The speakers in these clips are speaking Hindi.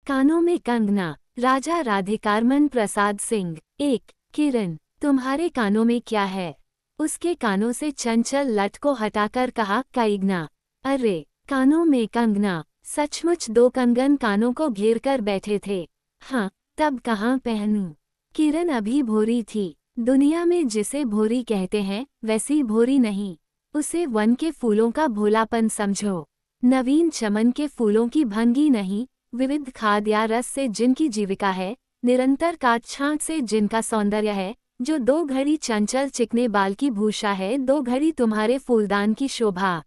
कानों में कंगना। राजा राधिकारमन प्रसाद सिंह। 1 किरण, तुम्हारे कानों में क्या है? उसके कानों से चंचल लट को हटाकर कहा काइगना। अरे, कानों में कंगना। सचमुच 2 कंगन कानों को घेर कर बैठे थे। हाँ, तब कहाँ पहनूं? किरण अभी भोरी थी। दुनिया में जिसे भोरी कहते हैं वैसी भोरी नहीं। उसे वन के फूलों का भोलापन समझो। नवीन चमन के फूलों की भंगी नहीं, विविध खाद या रस से जिनकी जीविका है, निरंतर काट छांट से जिनका सौंदर्य है, जो 2 घड़ी चंचल चिकने बाल की भूषा है, 2 घड़ी तुम्हारे फूलदान की शोभा।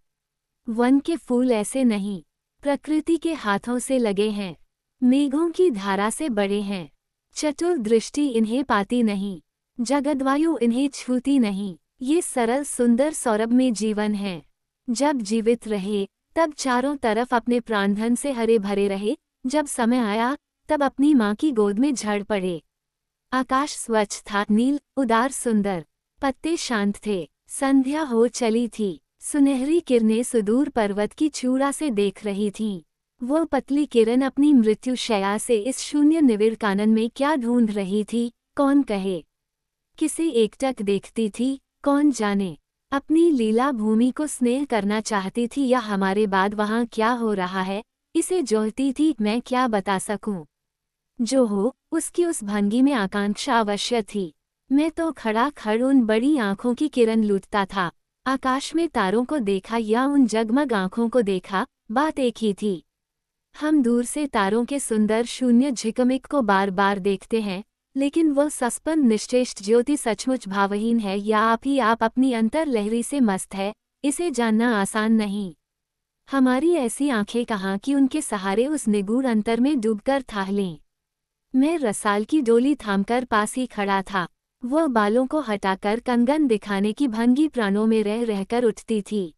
वन के फूल ऐसे नहीं, प्रकृति के हाथों से लगे हैं, मेघों की धारा से बड़े हैं। चतुर दृष्टि इन्हें पाती नहीं, जगदवायु इन्हें छूती नहीं। ये सरल सुंदर सौरभ में जीवन है। जब जीवित रहे तब चारों तरफ अपने प्राणधन से हरे भरे रहे, जब समय आया तब अपनी माँ की गोद में झड़ पड़े। आकाश स्वच्छ था, नील, उदार, सुंदर। पत्ते शांत थे। संध्या हो चली थी। सुनहरी किरणें सुदूर पर्वत की चूड़ा से देख रही थीं। वो पतली किरण अपनी मृत्यु शैया से इस शून्य निविड़ कानन में क्या ढूंढ रही थी, कौन कहे। किसी एकटक देखती थी, कौन जाने। अपनी लीला भूमि को स्नेह करना चाहती थी या हमारे बाद वहाँ क्या हो रहा है इसे जोहती थी, मैं क्या बता सकूं। जो हो उसकी उस भंगी में आकांक्षा अवश्य थी। मैं तो खड़ा खड़ उन बड़ी आंखों की किरण लूटता था। आकाश में तारों को देखा या उन जगमग आंखों को देखा, बात एक ही थी। हम दूर से तारों के सुंदर शून्य झिकमिक को बार बार देखते हैं, लेकिन वह सस्पन निश्चेष्ट ज्योति सचमुच भावहीन है या आप ही आप अपनी अंतर लहरी से मस्त है, इसे जानना आसान नहीं। हमारी ऐसी आंखें कहाँ कि उनके सहारे उस निगूढ़ अंतर में डूबकर थाह लें। मैं रसाल की डोली थामकर पास ही खड़ा था। वह बालों को हटाकर कंगन दिखाने की भंगी प्राणों में रह रहकर उठती थी।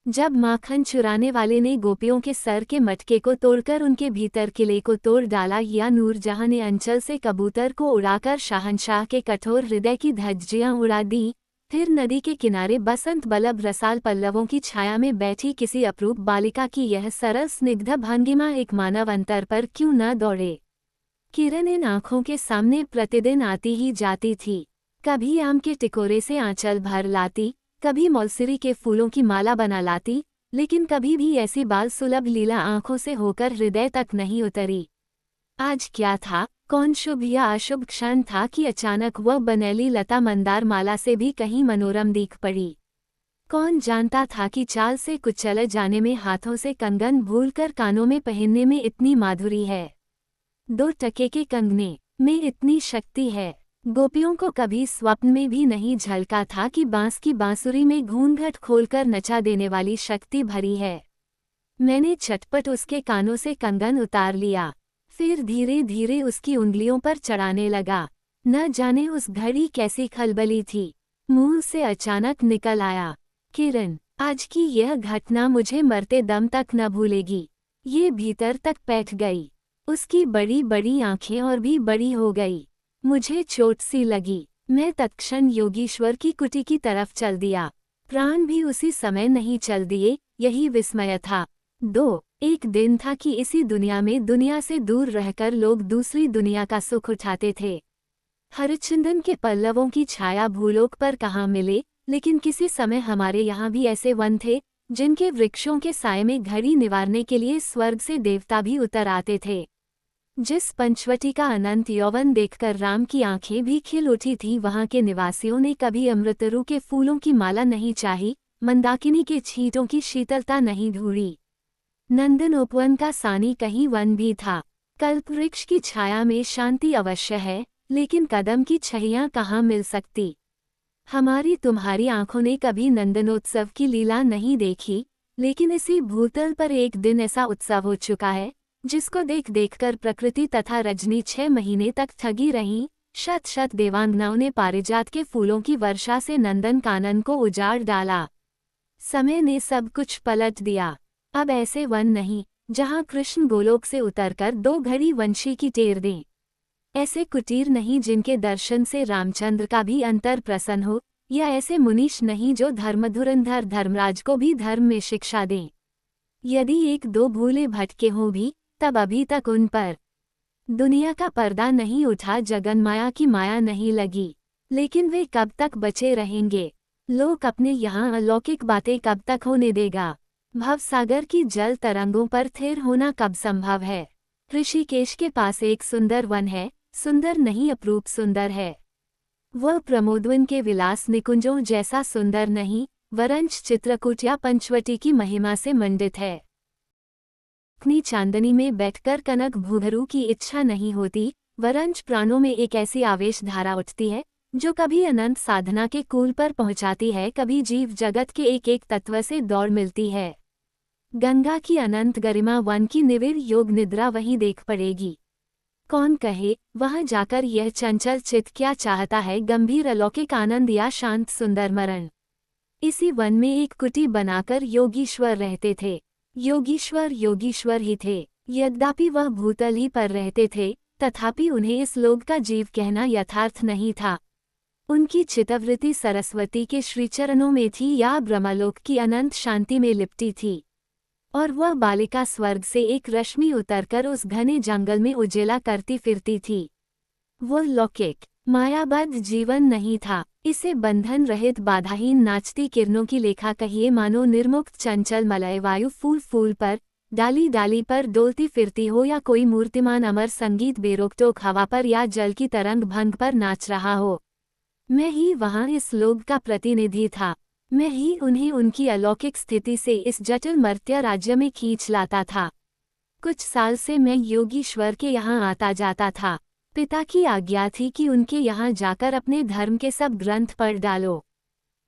जब माखन चुराने वाले ने गोपियों के सर के मटके को तोड़कर उनके भीतर किले को तोड़ डाला, या नूरजहां ने अंचल से कबूतर को उड़ाकर शाहनशाह के कठोर हृदय की धज्जियां उड़ा दी, फिर नदी के किनारे बसंत बल्लभ रसाल पल्लवों की छाया में बैठी किसी अप्रूप बालिका की यह सरल स्निग्ध भंगिमा एक मानव अंतर पर क्यों न दौड़े। किरण इन आंखों के सामने प्रतिदिन आती ही जाती थी। कभी आम के टिकोरे से आंचल भर लाती, कभी मौलसिरी के फूलों की माला बना लाती, लेकिन कभी भी ऐसी बाल सुलभ लीला आंखों से होकर हृदय तक नहीं उतरी। आज क्या था, कौन शुभ या अशुभ क्षण था कि अचानक वह बनेली लता मंदार माला से भी कहीं मनोरम दिख पड़ी। कौन जानता था कि चाल से कुचल जाने में, हाथों से कंगन भूलकर कानों में पहनने में इतनी माधुरी है। 2 टके के कंगने में इतनी शक्ति है। गोपियों को कभी स्वप्न में भी नहीं झलका था कि बांस की बांसुरी में घूंघट खोलकर नचा देने वाली शक्ति भरी है। मैंने झटपट उसके कानों से कंगन उतार लिया, फिर धीरे धीरे उसकी उंगलियों पर चढ़ाने लगा। न जाने उस घड़ी कैसी खलबली थी, मुंह से अचानक निकल आया, किरण, आज की यह घटना मुझे मरते दम तक न भूलेगी। ये भीतर तक बैठ गई। उसकी बड़ी बड़ी आंखें और भी बड़ी हो गई। मुझे चोट सी लगी। मैं तत्क्षण योगीश्वर की कुटी की तरफ चल दिया। प्राण भी उसी समय नहीं चल दिए, यही विस्मय था। 2 एक दिन था कि इसी दुनिया में दुनिया से दूर रहकर लोग दूसरी दुनिया का सुख उठाते थे। हरिचंदन के पल्लवों की छाया भूलोक पर कहाँ मिले, लेकिन किसी समय हमारे यहाँ भी ऐसे वन थे जिनके वृक्षों के साए में घड़ी निवारने के लिए स्वर्ग से देवता भी उतर आते थे। जिस पंचवटी का अनंत यौवन देखकर राम की आंखें भी खिल उठी थीं, वहां के निवासियों ने कभी अमृतरू के फूलों की माला नहीं चाही, मंदाकिनी के छींटों की शीतलता नहीं ढूंढी। नंदनोपवन का सानी कहीं वन भी था। कल्पवृक्ष की छाया में शांति अवश्य है, लेकिन कदम की छहियां कहाँ मिल सकती। हमारी तुम्हारी आंखों ने कभी नंदनोत्सव की लीला नहीं देखी, लेकिन इसी भूतल पर एक दिन ऐसा उत्सव हो चुका है जिसको देख देखकर प्रकृति तथा रजनी 6 महीने तक ठगी रहीं। शत शत देवांगनाओं ने पारिजात के फूलों की वर्षा से नंदन कानन को उजाड़ डाला। समय ने सब कुछ पलट दिया। अब ऐसे वन नहीं जहां कृष्ण गोलोक से उतरकर 2 घड़ी वंशी की टेर दें। ऐसे कुटीर नहीं जिनके दर्शन से रामचंद्र का भी अंतर प्रसन्न हो, या ऐसे मुनीश नहीं जो धर्मधुरंधर धर्मराज को भी धर्म में शिक्षा दें। यदि 1-2 भूले भटके हों भी, तब अभी तक उन पर दुनिया का पर्दा नहीं उठा, जगन्माया की माया नहीं लगी। लेकिन वे कब तक बचे रहेंगे? लोक अपने यहाँ अलौकिक बातें कब तक होने देगा? भवसागर की जल तरंगों पर थिर होना कब संभव है? ऋषिकेश के पास एक सुंदर वन है, सुंदर नहीं अपरूप सुंदर है। वह प्रमोदवन के विलास निकुंजों जैसा सुंदर नहीं, वरंच चित्रकूट या पंचवटी की महिमा से मंडित है। अपनी चांदनी में बैठकर कनक भूभरू की इच्छा नहीं होती, वरंच प्राणों में एक ऐसी आवेश धारा उठती है जो कभी अनंत साधना के कूल पर पहुंचाती है, कभी जीव जगत के एक एक तत्व से दौड़ मिलती है। गंगा की अनंत गरिमा, वन की निविड़ योग निद्रा वहीं देख पड़ेगी। कौन कहे वहां जाकर यह चंचल चित्त क्या चाहता है, गंभीर अलौकिक आनंद या शांत सुंदर मरण। इसी वन में एक कुटी बनाकर योगीश्वर रहते थे। योगीश्वर योगीश्वर ही थे, यद्यपि वह भूतल ही पर रहते थे, तथापि उन्हें इस लोक का जीव कहना यथार्थ नहीं था। उनकी चित्तवृत्ति सरस्वती के श्रीचरणों में थी या ब्रह्मलोक की अनंत शांति में लिपटी थी। और वह बालिका स्वर्ग से एक रश्मि उतरकर उस घने जंगल में उजेला करती फिरती थी। वह लौकिक मायाबद्ध जीवन नहीं था, इसे बंधन रहित बाधाहीन नाचती किरणों की लेखा कहिए, मानो निर्मुक्त चंचल मलय वायु फूल फूल पर, डाली डाली पर डोलती फिरती हो, या कोई मूर्तिमान अमर संगीत बेरोकटोक हवा पर या जल की तरंग भंग पर नाच रहा हो। मैं ही वहाँ इस लोक का प्रतिनिधि था। मैं ही उन्हें उनकी अलौकिक स्थिति से इस जटिल मर्त्य राज्य में खींच लाता था। कुछ साल से मैं योगीश्वर के यहाँ आता जाता था। पिता की आज्ञा थी कि उनके यहाँ जाकर अपने धर्म के सब ग्रंथ पढ़ डालो।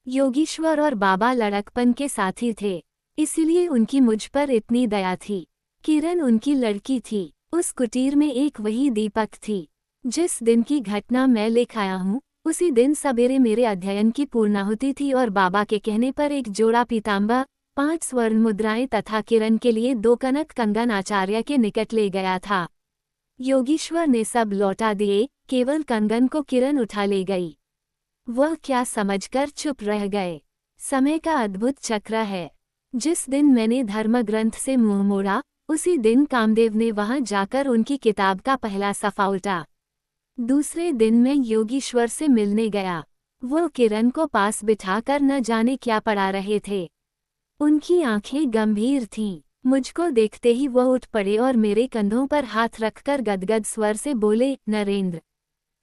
योगीश्वर और बाबा लड़कपन के साथी थे, इसलिए उनकी मुझ पर इतनी दया थी। किरण उनकी लड़की थी। उस कुटीर में एक वही दीपक थी। जिस दिन की घटना मैं लिख आया हूँ, उसी दिन सवेरे मेरे अध्ययन की पूर्णाहुति थी और बाबा के कहने पर एक जोड़ा पीताम्बर, 5 स्वर्ण मुद्राएं तथा किरण के लिए 2 कनक कंगन आचार्य के निकट ले गया था। योगीश्वर ने सब लौटा दिए, केवल कंगन को किरण उठा ले गई। वह क्या समझकर चुप रह गए। समय का अद्भुत चक्र है। जिस दिन मैंने धर्म ग्रंथ से मुंह मोड़ा, उसी दिन कामदेव ने वहां जाकर उनकी किताब का पहला सफ़ा उल्टा। दूसरे दिन मैं योगीश्वर से मिलने गया। वो किरण को पास बिठाकर न जाने क्या पढ़ा रहे थे। उनकी आंखें गंभीर थीं। मुझको देखते ही वो उठ पड़े और मेरे कंधों पर हाथ रखकर गदगद स्वर से बोले, नरेंद्र,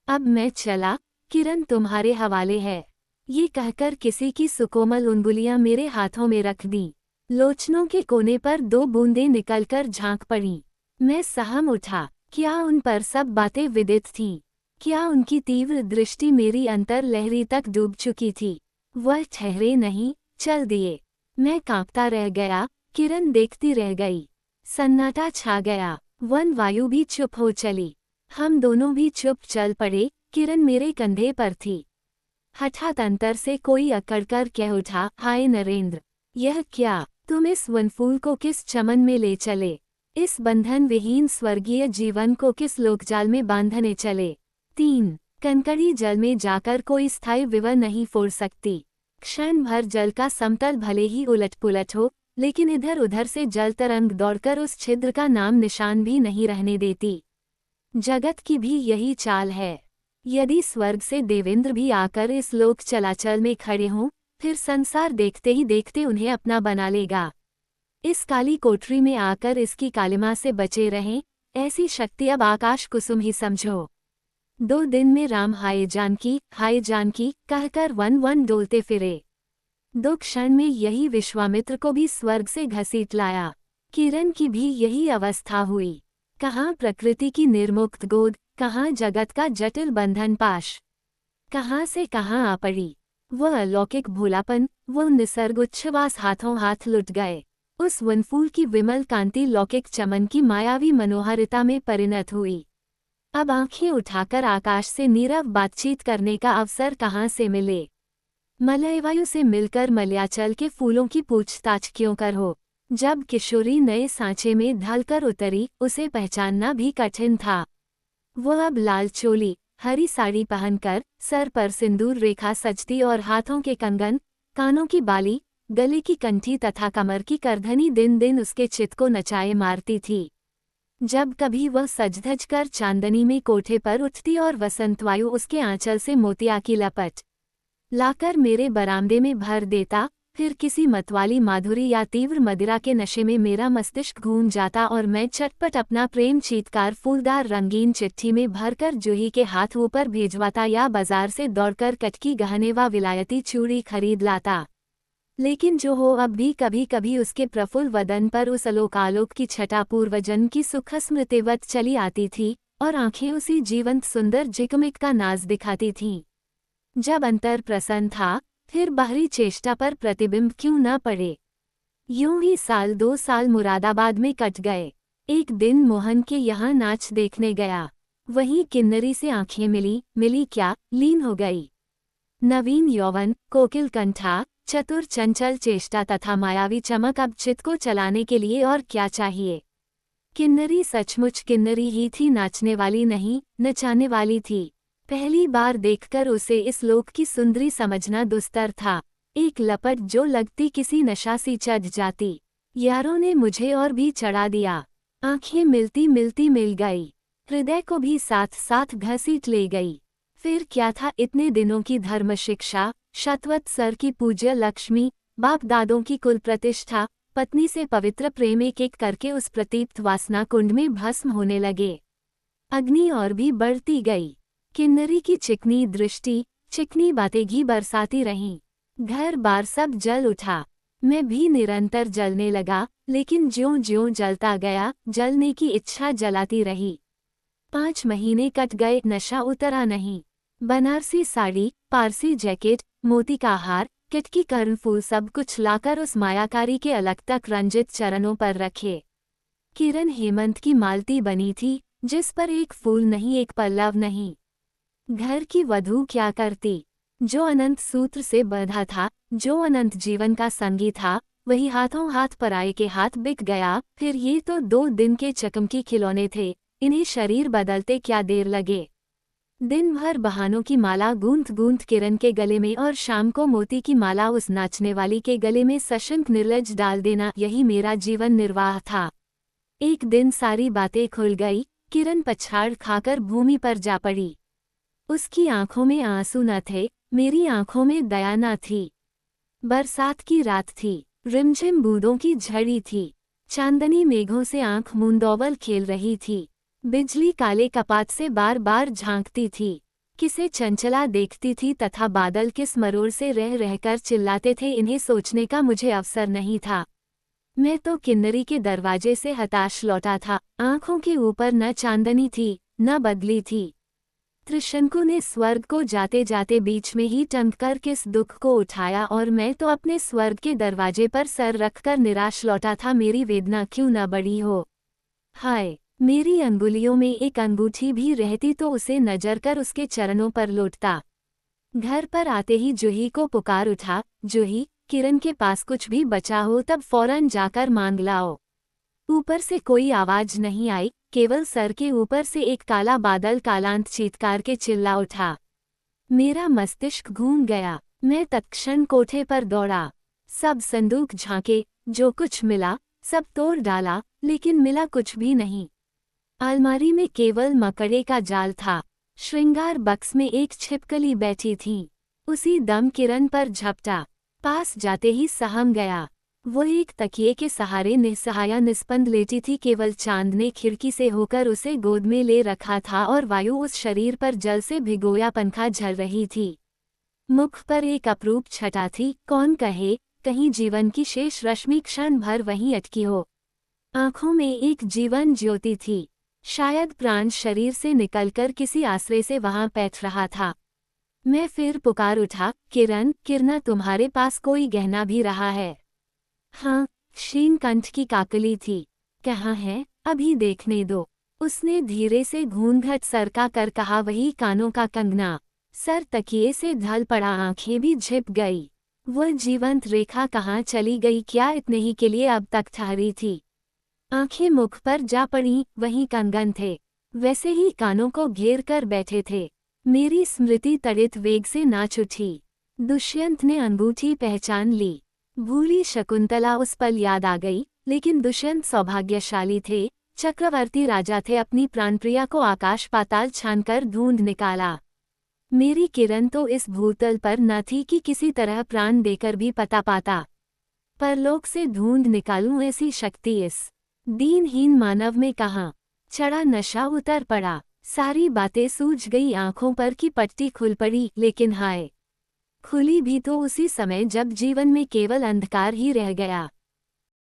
अब मैं चला, किरण तुम्हारे हवाले है। ये कहकर किसी की सुकोमल उंगलियां मेरे हाथों में रख दी। लोचनों के कोने पर 2 बूंदें निकलकर झांक पड़ी। मैं सहम उठा। क्या उन पर सब बातें विदित थीं? क्या उनकी तीव्र दृष्टि मेरी अंतर लहरी तक डूब चुकी थी? वह ठहरे नहीं, चल दिए। मैं कांपता रह गया। किरण देखती रह गई। सन्नाटा छा गया। वन वायु भी चुप हो चली। हम दोनों भी चुप चल पड़े। किरण मेरे कंधे पर थी। हठात अंतर से कोई अकड़कर कह उठा, हाय नरेंद्र, यह क्या? तुम इस वनफूल को किस चमन में ले चले? इस बंधन विहीन स्वर्गीय जीवन को किस लोकजाल में बांधने चले? 3 कनकड़ी जल में जाकर कोई स्थायी विवर नहीं फोड़ सकती। क्षण भर जल का समतल भले ही उलट पुलट हो, लेकिन इधर उधर से जल तरंग दौड़कर उस छिद्र का नाम निशान भी नहीं रहने देती। जगत की भी यही चाल है। यदि स्वर्ग से देवेंद्र भी आकर इस लोक चलाचल में खड़े हों, फिर संसार देखते ही देखते उन्हें अपना बना लेगा। इस काली कोठरी में आकर इसकी कालिमा से बचे रहें, ऐसी शक्ति अब आकाश कुसुम ही समझो। 2 दिन में राम हाय जानकी कहकर वन वन डोलते फिरे। 2 क्षण में यही विश्वामित्र को भी स्वर्ग से घसीट लाया। किरण की भी यही अवस्था हुई। कहाँ प्रकृति की निर्मुक्त गोद, कहाँ जगत का जटिल बंधन पाश। कहाँ से कहाँ आ पड़ी। वह अलौकिक भोलापन, वो निसर्ग उच्छ्वास हाथों हाथ लुट गए। उस वनफूल की विमल कांति लौकिक चमन की मायावी मनोहारिता में परिणत हुई। अब आंखें उठाकर आकाश से नीरव बातचीत करने का अवसर कहाँ से मिले? मलयवायु से मिलकर मलयाचल के फूलों की पूछताछ क्यों कर हो? जब किशोरी नए सांचे में ढलकर उतरी, उसे पहचानना भी कठिन था। वह अब लाल चोली, हरी साड़ी पहनकर, सर पर सिंदूर रेखा सजती और हाथों के कंगन, कानों की बाली, गले की कंठी तथा कमर की करधनी दिन दिन उसके चित्त को नचाए मारती थी। जब कभी वह सज-धज कर चांदनी में कोठे पर उठती और वसंतवायु उसके आंचल से मोतिया की लपट लाकर मेरे बरामदे में भर देता, फिर किसी मतवाली माधुरी या तीव्र मदिरा के नशे में मेरा मस्तिष्क घूम जाता और मैं चटपट अपना प्रेम चीतकार फूलदार रंगीन चिट्ठी में भरकर जूही के हाथ ऊपर भेजवाता या बाजार से दौड़कर कटकी गहने व विलायती चूड़ी खरीद लाता। लेकिन जो हो, अब भी कभी कभी उसके प्रफुल्ल वदन पर उस अलोकालोक की छटा पूर्वजन्म की सुख स्मृतिवत चली आती थी और आंखें उसी जीवंत सुंदर जिकमिक का नाज दिखाती थीं। जब अंतर प्रसन्न था, फिर बाहरी चेष्टा पर प्रतिबिंब क्यों न पड़े। यूं ही 1-2 साल मुरादाबाद में कट गए। एक दिन मोहन के यहाँ नाच देखने गया। वहीं किन्नरी से आंखें मिली क्या, लीन हो गई। नवीन यौवन, कोकिल कंठा, चतुर चंचल चेष्टा तथा मायावी चमक, अब चित्त को चलाने के लिए और क्या चाहिए। किन्नरी सचमुच किन्नरी ही थी, नाचने वाली नहीं, नचाने वाली थी। पहली बार देखकर उसे इस लोक की सुंदरी समझना दुस्तर था। एक लपट जो लगती किसी नशा सी चढ़ जाती। यारों ने मुझे और भी चढ़ा दिया। आंखें मिलती मिलती मिल गई, हृदय को भी साथ साथ घसीट ले गई। फिर क्या था इतने दिनों की धर्म शिक्षा, शतवत सर की पूज्य लक्ष्मी, बाप दादों की कुल प्रतिष्ठा, पत्नी से पवित्र प्रेम, एक एक करके उस प्रतीप्त वासना कुंड में भस्म होने लगे। अग्नि और भी बढ़ती गई। किन्नरी की चिकनी दृष्टि, चिकनी बातें घी बरसाती रहीं। घर बार सब जल उठा। मैं भी निरंतर जलने लगा, लेकिन ज्यों ज्यों जलता गया, जलने की इच्छा जलाती रही। 5 महीने कट गए, नशा उतरा नहीं। बनारसी साड़ी, पारसी जैकेट, मोती का हार, किटकी कर्णफूल सब कुछ लाकर उस मायाकारी के अलग तक रंजित चरणों पर रखे। किरण हेमंत की मालती बनी थी, जिस पर एक फूल नहीं, एक पल्लव नहीं। घर की वधू क्या करती। जो अनंत सूत्र से बंधा था, जो अनंत जीवन का संगी था, वही हाथों हाथ पराये के हाथ बिक गया। फिर ये तो 2 दिन के चकमकी खिलौने थे, इन्हें शरीर बदलते क्या देर लगे। दिन भर बहानों की माला गूंथ गूंथ किरण के गले में और शाम को मोती की माला उस नाचने वाली के गले में सशंक निर्लज डाल देना, यही मेरा जीवन निर्वाह था। एक दिन सारी बातें खुल गई। किरण पछाड़ खाकर भूमि पर जा पड़ी। उसकी आंखों में आंसू न थे, मेरी आंखों में दया न थी। बरसात की रात थी, रिमझिम बूंदों की झड़ी थी। चांदनी मेघों से आंख मूंदोवल खेल रही थी। बिजली काले कपाट से बार बार झांकती थी। किसे चंचला देखती थी तथा बादल किस मरोड़ से रह रहकर चिल्लाते थे, इन्हें सोचने का मुझे अवसर नहीं था। मैं तो किन्नरी के दरवाजे से हताश लौटा था। आंखों के ऊपर न चांदनी थी, न बदली थी। त्रिशंकु ने स्वर्ग को जाते जाते बीच में ही टंककर किस दुख को उठाया, और मैं तो अपने स्वर्ग के दरवाजे पर सर रखकर निराश लौटा था। मेरी वेदना क्यों न बड़ी हो। हाय, मेरी अंगुलियों में एक अंगूठी भी रहती तो उसे नजर कर उसके चरणों पर लौटता। घर पर आते ही जूही को पुकार उठा, जूही, किरण के पास कुछ भी बचा हो तब फौरन जाकर मांग लाओ। ऊपर से कोई आवाज नहीं आई, केवल सर के ऊपर से एक काला बादल कालांत चीत्कार के चिल्ला उठा। मेरा मस्तिष्क घूम गया। मैं तत्क्षण कोठे पर दौड़ा। सब संदूक झांके, जो कुछ मिला सब तोड़ डाला, लेकिन मिला कुछ भी नहीं। अलमारी में केवल मकड़े का जाल था। श्रृंगार बक्स में एक छिपकली बैठी थी। उसी दम किरण पर झपटा। पास जाते ही सहम गया। वो एक तकिए के सहारे निस्सहाया निस्पंद लेटी थी। केवल चांद ने खिड़की से होकर उसे गोद में ले रखा था और वायु उस शरीर पर जल से भिगोया पंखा झल रही थी। मुख पर एक अपरूप छटा थी। कौन कहे, कहीं जीवन की शेष रश्मि क्षण भर वहीं अटकी हो। आंखों में एक जीवन ज्योति थी। शायद प्राण शरीर से निकलकर किसी आश्रय से वहां बैठ रहा था। मैं फिर पुकार उठा, किरण, किरणा, तुम्हारे पास कोई गहना भी रहा है। हाँ, क्षीण कंठ की काकली थी। कहाँ है, अभी देखने दो। उसने धीरे से घूंघट सरका कर कहा, वही कानों का कंगना। सर तकिए से ढल पड़ा, आंखें भी झिप गई। वह जीवंत रेखा कहाँ चली गई। क्या इतने ही के लिए अब तक ठहरी थी। आंखें मुख पर जा पड़ी, वहीं कंगन थे, वैसे ही कानों को घेर कर बैठे थे। मेरी स्मृति तड़ित वेग से नाच उठी। दुष्यंत ने अंगूठी पहचान ली। भूली शकुंतला उस पल याद आ गई, लेकिन दुष्यंत सौभाग्यशाली थे, चक्रवर्ती राजा थे, अपनी प्राणप्रिया को आकाश पाताल छानकर ढूंढ निकाला। मेरी किरण तो इस भूतल पर न थी कि किसी तरह प्राण देकर भी पता पाता। परलोक से ढूंढ निकालूं ऐसी शक्ति इस दीनहीन मानव में कहाँ। चढ़ा नशा उतर पड़ा, सारी बातें सूझ गई, आंखों पर की पट्टी खुल पड़ी। लेकिन हाय, खुली भी तो उसी समय जब जीवन में केवल अंधकार ही रह गया।